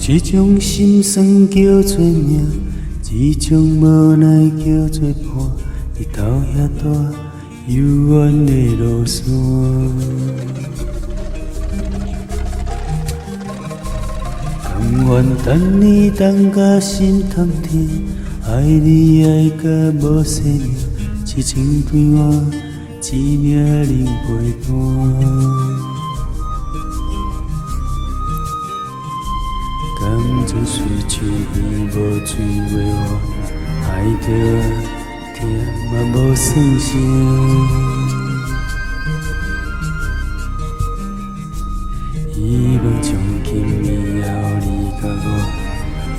一种心酸叫做命，一种无奈叫做伴。日头遐大，幽怨的路线。甘愿等你等甲心痛疼，爱你爱甲无生命，痴情对我，一命能陪伴。甘泉随手鱼无水话我，爱着疼嘛无算啥。希望从今以后你甲我，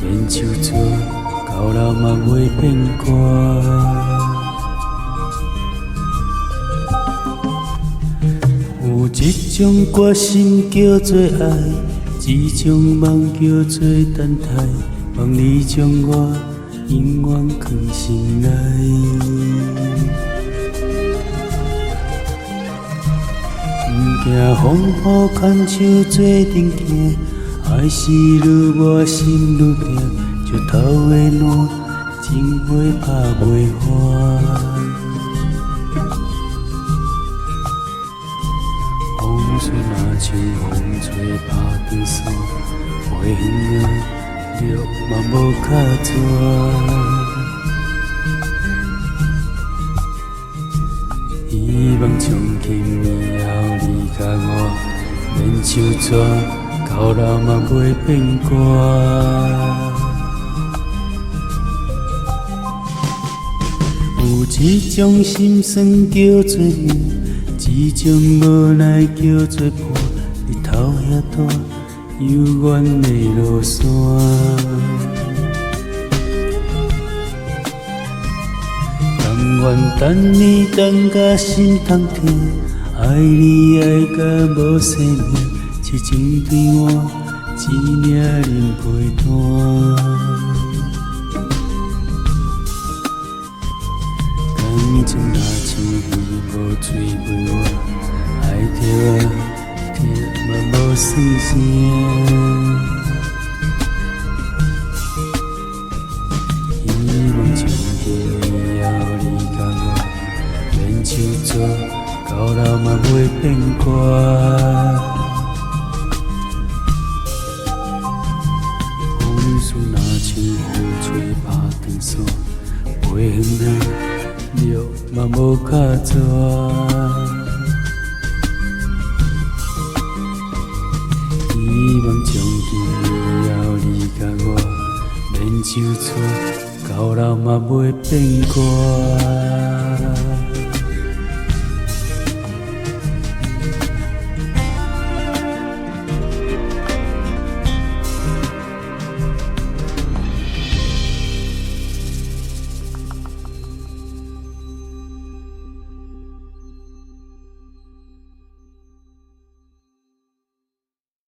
免手纸到老嘛袂变卦。有一种决心叫做爱。一种梦叫做等待，望你将我永远藏心内。不惊风雨牵手做阵行，爱是愈磨心愈痛，石头的烂，情花拍袂花。风吹若像风吹拍长伞，飞远啊，路嘛无脚纸。希望从今以后你甲我，免手纸到老嘛袂变卦。有一种心酸叫做命。一种无奈叫做伴，日头遐大，幽怨的路线。甘愿等你等甲心痛疼，爱你爱甲无生命，痴情对我，一命能陪伴。甘泉若像鱼无水陪我，爱着疼嘛无算啥。希望从今以后你甲我，免手纸到老嘛袂变卦。风雨若像风吹拍长伞，飞远啊。路嘛无脚纸，希望从今以后你甲我，免手纸到老嘛袂变卦。